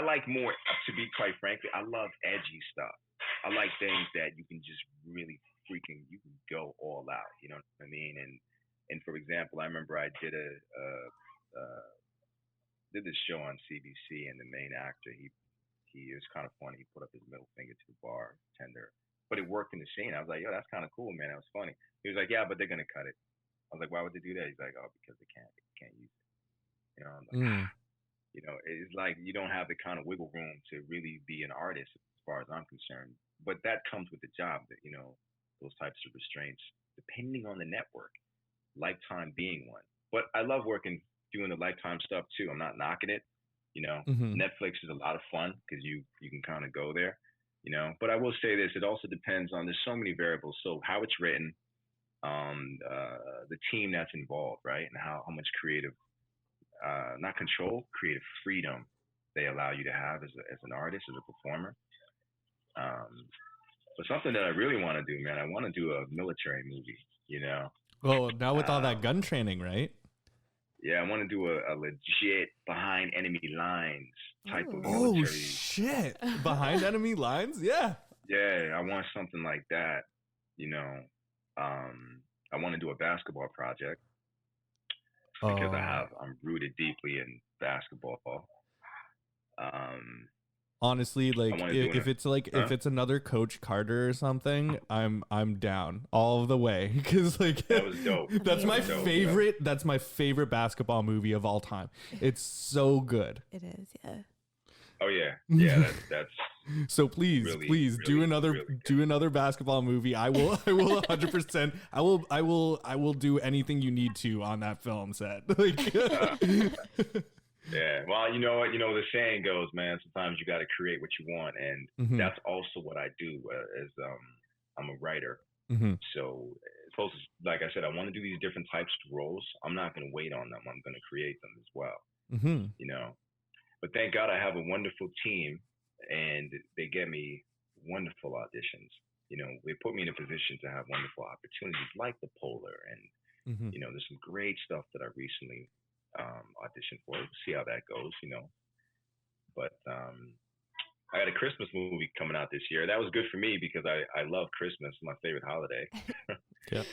like more, to be quite frankly, I love edgy stuff. I like things that you can just really you can go all out. You know what I mean? And for example, I remember I did did this show on CBC, and the main actor, he was kind of funny. He put up his middle finger to the bartender, but it worked in the scene. I was like, yo, that's kind of cool, man. That was funny. He was like, yeah, but they're gonna cut it. I was like, why would they do that? He's like, oh, because they can't use it. I'm like, it's like you don't have the kind of wiggle room to really be an artist, as far as I'm concerned. But that comes with the job, that those types of restraints depending on the network. Lifetime being one. But I love doing the Lifetime stuff too. I'm not knocking it. Mm-hmm. Netflix is a lot of fun because you can kind of go there. But I will say this: it also depends on. There's so many variables. So how it's written, the team that's involved, right, and how much creative, not control, creative freedom they allow you to have as an artist, as a performer. But something that I really want to do, man, I want to do a military movie. Well, now with all that gun training, right? Yeah, I want to do a legit behind enemy lines type of Oh military. shit! Behind enemy lines, yeah. Yeah, I want something like that. I want to do a basketball project because I'm rooted deeply in basketball. Honestly, like if it's another Coach Carter or something, I'm down all the way because like that was dope. That's my favorite. Yeah. That's my favorite basketball movie of all time. It's so good. It is, yeah. Oh yeah. That's so please do another basketball movie. I will 100%. I will do anything you need to on that film set. Like. Yeah, well, you know what? The saying goes, man. Sometimes you got to create what you want, and that's also what I do. As I'm a writer, so like I said, I want to do these different types of roles. I'm not going to wait on them. I'm going to create them as well. But thank God I have a wonderful team, and they get me wonderful auditions. They put me in a position to have wonderful opportunities like the Polar, and there's some great stuff that I recently audition for. We'll see how that goes, But I got a Christmas movie coming out this year. That was good for me because I love Christmas, my favorite holiday. Yeah.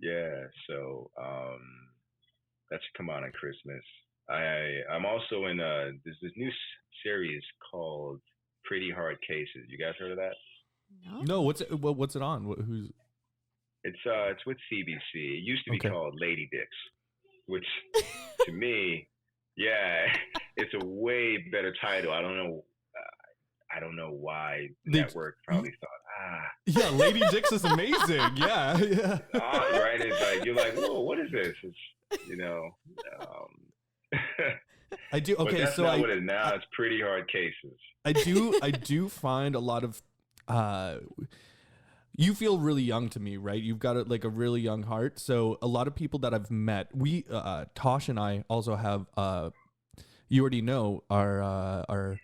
Yeah. So that should come out on Christmas. I'm also in there's this new series called Pretty Hard Cases. You guys heard of that? No. What's it on? Who's? It's with CBC. It used to be called Lady Dicks. Which, to me, yeah, it's a way better title. I don't know why network probably thought, Yeah, Lady Dicks is amazing. Yeah. Right? It's like you're like, whoa, what is this? It's, I do. Okay, but that's so not what it is now. It's Pretty Hard Cases. I do find a lot of. You feel really young to me, right? You've got a really young heart. So a lot of people that I've met, Tash and I also have, you already know our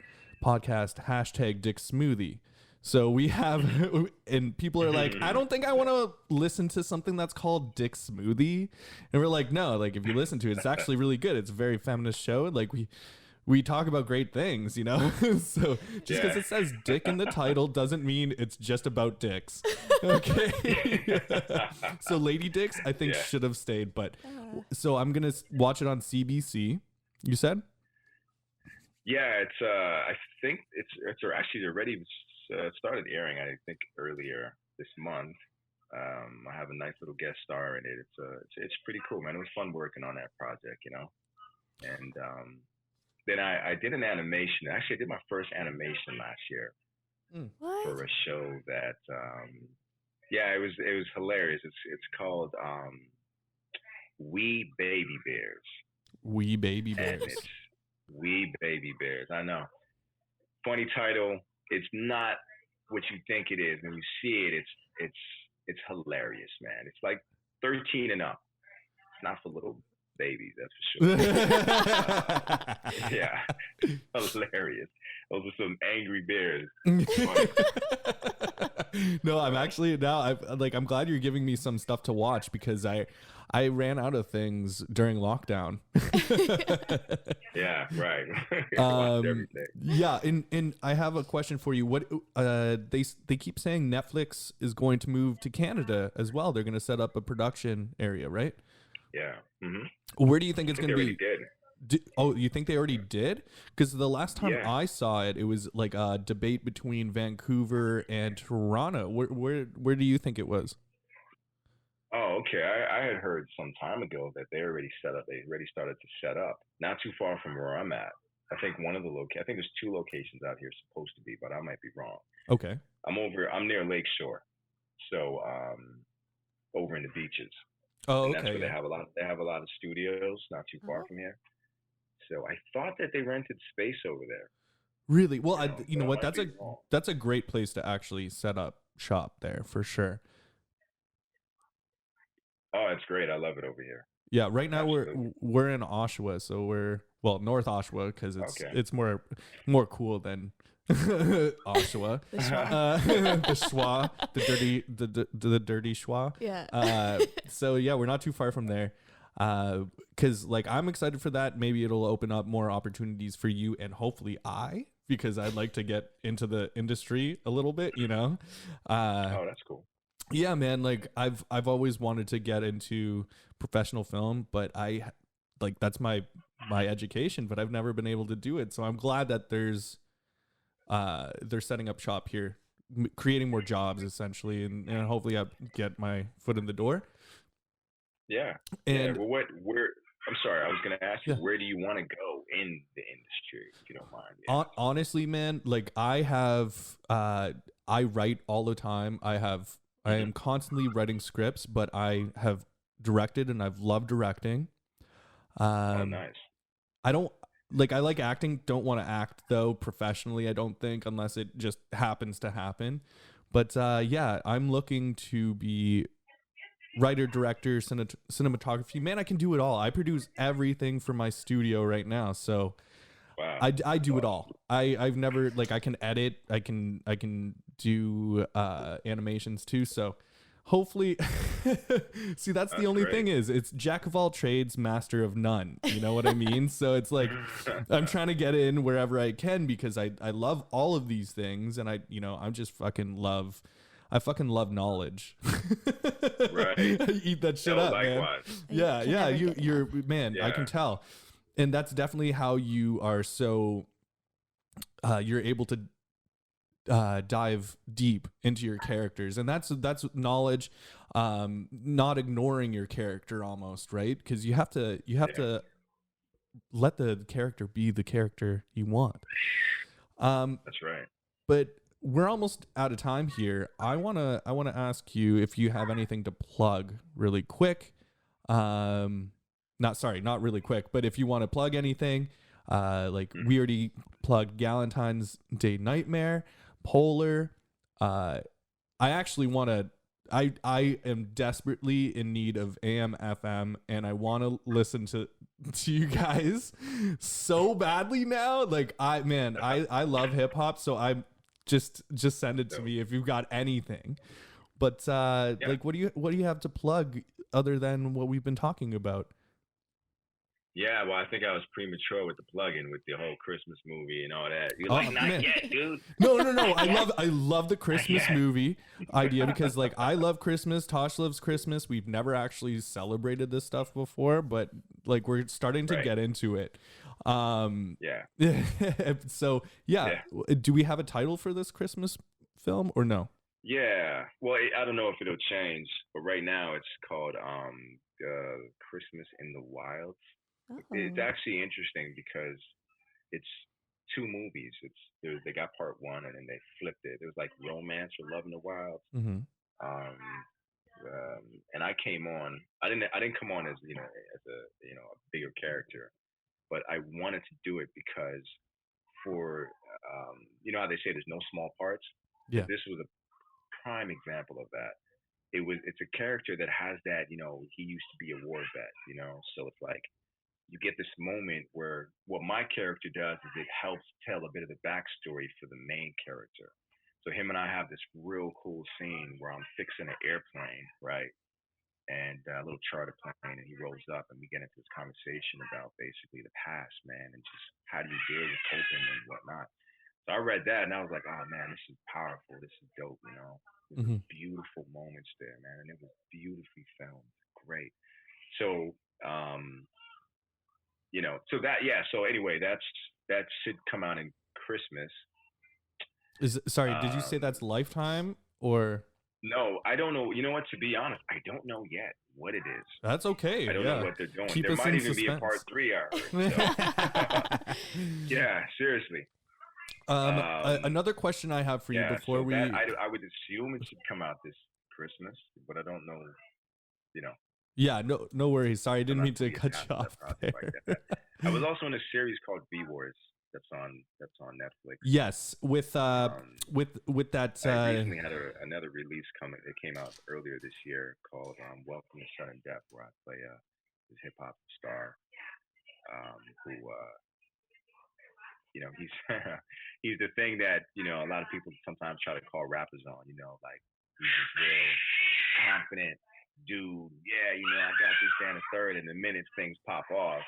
podcast, #DickSmoothie. So we have, and people are like, I don't think I want to listen to something that's called Dick Smoothie. And we're like, no, like if you listen to it, it's actually really good. It's a very feminist show. Like we talk about great things, So just because it says dick in the title doesn't mean it's just about dicks. Okay. So Lady Dicks, I think should have stayed, but so I'm going to watch it on CBC. You said? Yeah, it's I think it's actually already started airing, I think earlier this month. I have a nice little guest star in it. It's pretty cool, man. It was fun working on that project, And then I did an animation. Actually, I did my first animation last year for a show that, it was hilarious. It's called We Baby Bears. We Baby Bears. And it's We Baby Bears. I know. Funny title. It's not what you think it is. When you see it, it's hilarious, man. It's like 13 and up. It's not for little babies, that's for sure. Yeah, hilarious. Those are some angry bears. No, I'm actually I'm glad you're giving me some stuff to watch because I ran out of things during lockdown. Yeah, right. Yeah, and I have a question for you. What they keep saying Netflix is going to move to Canada as well. They're going to set up a production area, right? Yeah. Mm-hmm. Where do you think it's going to be? Did. You think they already did? Because the last time I saw it, it was like a debate between Vancouver and Toronto. Where do you think it was? Oh, okay. I had heard some time ago that they already set up. They already started to set up, not too far from where I'm at. I think I think there's 2 locations out here supposed to be, but I might be wrong. Okay. I'm near Lakeshore, so over in the beaches, Oh, and that's okay, where yeah. they have a lot of studios not too far Oh, from here. So I thought that they rented space over there, Really? Well, you but know I what? might be wrong. That's a great place to actually set up shop there for sure. Oh, it's great. I love it over here. Yeah, right now Absolutely. we're in Oshawa, so we're well North Oshawa because Okay. it's more cool than Oshawa. the schwa. The schwa, the dirty schwa. Yeah. So yeah, we're not too far from there. Because like I'm excited for that. Maybe it'll open up more opportunities for you and hopefully because I'd like to get into the industry a little bit. You know. Oh, that's cool. Yeah, man. Like I've always wanted to get into professional film, but that's my education, but I've never been able to do it. So I'm glad that they're setting up shop here, creating more jobs essentially, and hopefully I get my foot in the door. Yeah. And Well, where? I'm sorry. I was gonna ask you, yeah, where do you want to go in the industry, if you don't mind? Yeah. honestly, man, like I write all the time. I am constantly writing scripts, but I have directed and I've loved directing. Oh, nice. I don't I like acting, don't want to act though professionally, I don't think, unless it just happens to happen. But yeah, I'm looking to be writer, director, cinematography. Man, I can do it all. I produce everything for my studio right now. So Wow. I do it all. I've never I can edit, I can do animations too. So hopefully see that's the only great. thing is it's jack of all trades, master of none. You know what I mean? So it's like I'm trying to get in wherever I can because I love all of these things and I'm just I fucking love knowledge. Right. I eat that shit up, man. Likewise. Yeah, can yeah. never get You're man. I Yeah. can tell, and that's definitely how you are. So, you're able to dive deep into your characters, and that's knowledge. Not ignoring your character, almost, right? Because you have to let the character be the character you want. That's right. But we're almost out of time here. I wanna ask you if you have anything to plug really quick. Not really quick, but if you want to plug anything, we already plugged Galentine's Day Nightmare, Polar. I actually want to. I am desperately in need of AM FM, and I want to listen to you guys so badly now. Like I love hip hop, so I'm just send it to me if you've got anything. But what do you have to plug other than what we've been talking about? Yeah, well, I think I was premature with the plug-in with the whole Christmas movie and all that. You're Oh, like, not man. yet, dude. No. I love the Christmas movie idea because I love Christmas. Tosh loves Christmas. We've never actually celebrated this stuff before, but we're starting to get into it. Yeah. So yeah, do we have a title for this Christmas film or no? Yeah. Well, I don't know if it'll change, but right now it's called Christmas in the Wilds. It's actually interesting because it's two movies. They got part one and then they flipped it. It was like Romance or Love in the Wilds. Mm-hmm. And I came on. I didn't come on as a bigger character, but I wanted to do it because for how they say there's no small parts. Yeah. This was a prime example of that. It's a character that has that, he used to be a war vet, so it's like you get this moment where what my character does is it helps tell a bit of the backstory for the main character. So him and I have this real cool scene where I'm fixing an airplane, right? And a little charter plane, and he rolls up and we get into this conversation about basically the past, man, and just how do you deal with coping and whatnot. So I read that and I was like, oh man, this is powerful. This is dope, There's beautiful moments there, man, and it was beautifully filmed. Great. So so anyway, that should come out in Christmas. Did you say that's Lifetime or? No, I don't know. You know what? To be honest, I don't know yet what it is. That's okay. I don't know what they're doing. Keep there us might in even suspense. be a part 3 already. So. Yeah, seriously. Another question I have for you before we. I would assume it should come out this Christmas, but I don't know Yeah, no worries. Sorry, I I'm didn't not mean to fully cut attached you to that off project like there. that. I was also in a series called B Wars that's on Netflix. Yes, with that I recently had another release coming. It came out earlier this year called Welcome to Sudden Death, where I play this hip hop star who he's he's the thing that a lot of people sometimes try to call rappers on. Like he's this real confident dude. Yeah, I got this down a third, and the minute things pop off,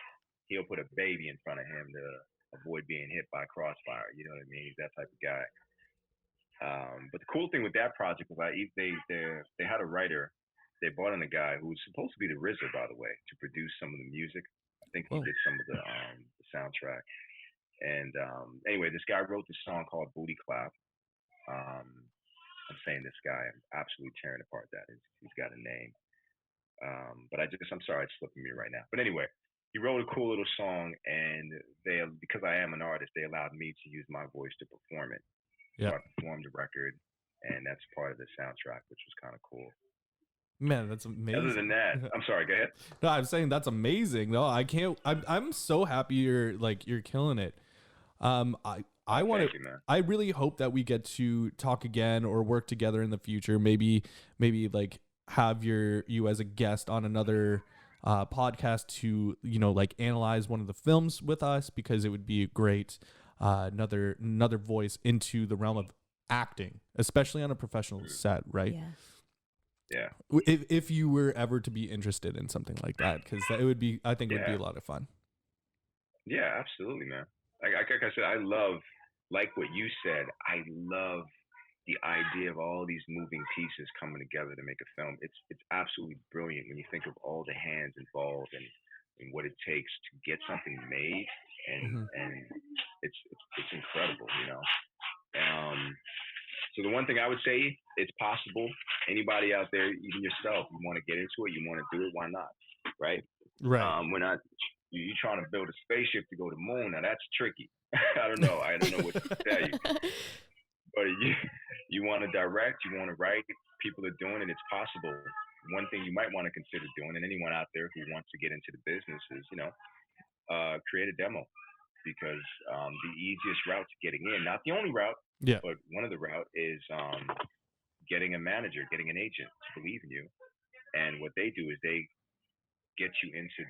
he'll put a baby in front of him to avoid being hit by crossfire. You know what I mean? He's that type of guy. But the cool thing with that project was they had a writer. They brought in a guy who was supposed to be the RZA, by the way, to produce some of the music. I think he did some of the soundtrack. And anyway, this guy wrote this song called Booty Clap. I'm saying this guy, I'm absolutely tearing apart that. He's got a name. But I'm sorry, it's slipping me right now. But anyway, he wrote a cool little song, and because I am an artist, they allowed me to use my voice to perform it. Yeah. So I performed the record, and that's part of the soundtrack, which was kind of cool. Man, that's amazing. Other than that, I'm sorry, go ahead. No, I'm saying that's amazing. No, I can't. I'm so happy you're killing it. I want to. I really hope that we get to talk again or work together in the future. Maybe like have you as a guest on another podcast to like analyze one of the films with us, because it would be great. Another voice into the realm of acting, especially on a professional set, right? Yeah. If you were ever to be interested in something like that, because I think it would be a lot of fun. Yeah, absolutely, man. Like I said, I love, like what you said, I love the idea of all these moving pieces coming together to make a film. It's absolutely brilliant when you think of all the hands involved and what it takes to get something made, and it's incredible, So the one thing I would say, it's possible. Anybody out there, even yourself, you want to get into it, you want to do it, why not? Right? Right. We're not. You trying to build a spaceship to go to the moon? Now that's tricky. I don't know what to tell you. But you want to direct, you want to write. People are doing it. It's possible. One thing you might want to consider doing, and anyone out there who wants to get into the business, is create a demo, because the easiest route to getting in, not the only route, but one of the route is getting a manager, getting an agent to believe in you. And what they do is they get you into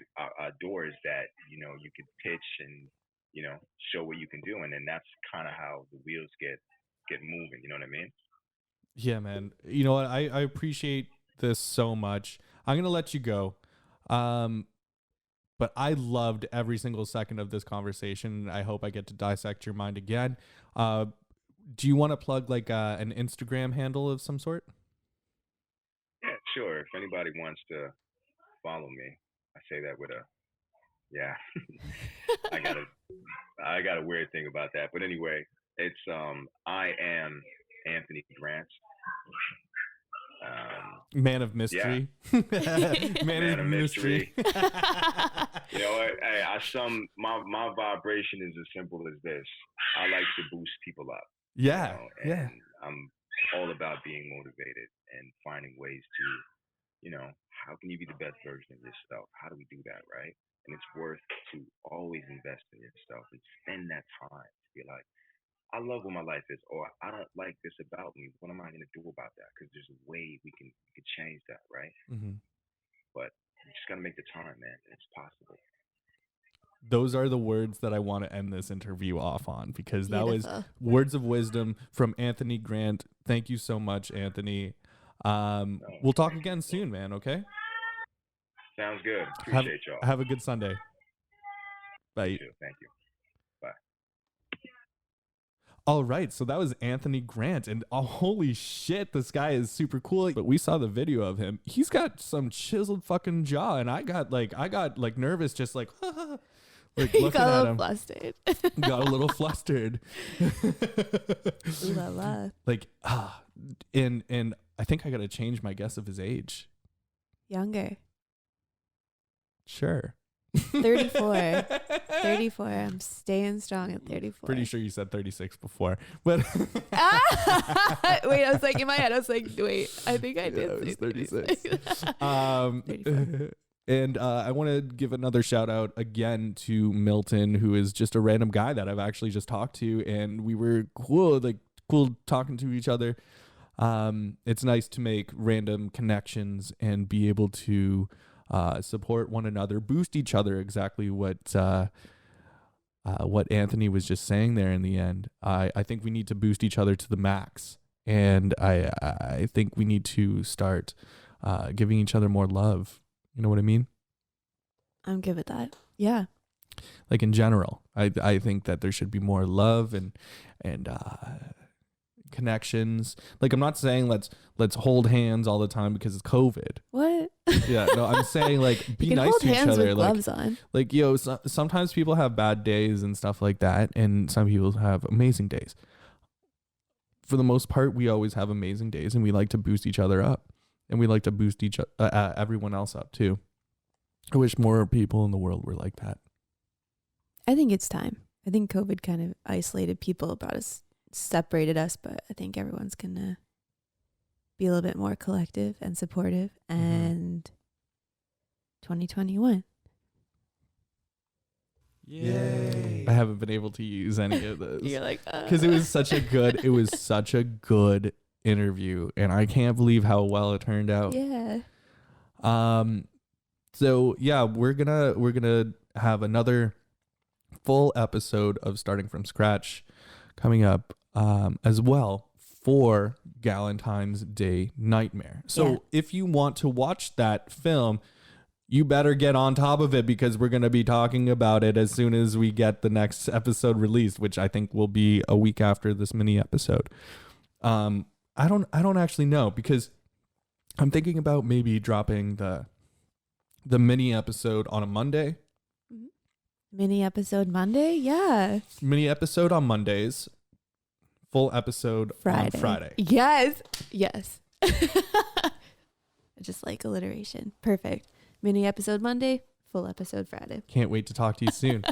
doors that you could pitch and show what you can do, and then that's kind of how the wheels get moving. You know what I mean? Yeah, man. You know what? I appreciate this so much. I'm gonna let you go, but I loved every single second of this conversation. I hope I get to dissect your mind again. Do you want to plug like an Instagram handle of some sort? Yeah, sure. If anybody wants to follow me, I say that with I got a weird thing about that, but anyway, it's I am Anthony Grant, man of mystery. Yeah. man of mystery. You know what? My vibration is as simple as this. I like to boost people up. Yeah. And I'm all about being motivated and finding ways to, how can you be the best version of yourself? How do we do that, right? And it's worth to always invest in yourself and spend that time to be like, I love what my life is, or I don't like this about me. What am I going to do about that? Because there's a way we can change that, right? Mm-hmm. But you just got to make the time, man. And it's possible. Those are the words that I want to end this interview off on, because that was words of wisdom from Anthony Grant. Thank you so much, Anthony. We'll talk again soon, man. Okay. Sounds good. Appreciate y'all. Have a good Sunday. Bye. Thank you. Bye. All right, so that was Anthony Grant, and holy shit, this guy is super cool. But we saw the video of him. He's got some chiseled fucking jaw, and I got nervous, just like looking at him. Flustered. Got a little flustered. Ooh la la. And I think I got to change my guess of his age. Younger. Sure. 34. 34. I'm staying strong at 34. Pretty sure you said 36 before, but Wait, I was like in my head. I was like, wait, I think I did. it was say 36. 34. And I want to give another shout out again to Milton, who is just a random guy that I've actually just talked to, and we were cool talking to each other. It's nice to make random connections and be able to support one another, boost each other. Exactly what Anthony was just saying there in the end. I think we need to boost each other to the max, and I think we need to start giving each other more love. You know what I mean? I'm good with that. Yeah. Like in general, I think that there should be more love and connections. Like, I'm not saying let's hold hands all the time because it's COVID. What? Yeah, no, I'm saying like be you can nice hold to each hands other. with gloves on. Like sometimes people have bad days and stuff like that, and some people have amazing days. For the most part, we always have amazing days, and we like to boost each other up, and we like to boost everyone else up too. I wish more people in the world were like that. I think it's time. I think COVID kind of isolated people, brought us, separated us, but I think everyone's gonna be a little bit more collective and supportive. And 2021. Yay! I haven't been able to use any of this. You're like, because it was such a good interview, and I can't believe how well it turned out. Yeah. So yeah, we're gonna have another full episode of Starting from Scratch coming up as well for Galentine's Day Nightmare. So if you want to watch that film, you better get on top of it, because we're going to be talking about it as soon as we get the next episode released, which I think will be a week after this mini episode. I don't actually know, because I'm thinking about maybe dropping the mini episode on a Monday. Mini episode Monday? Yeah. Mini episode on Mondays. Full episode on Friday. Yes. Yes. I just like alliteration. Perfect. Mini episode Monday, full episode Friday. Can't wait to talk to you soon.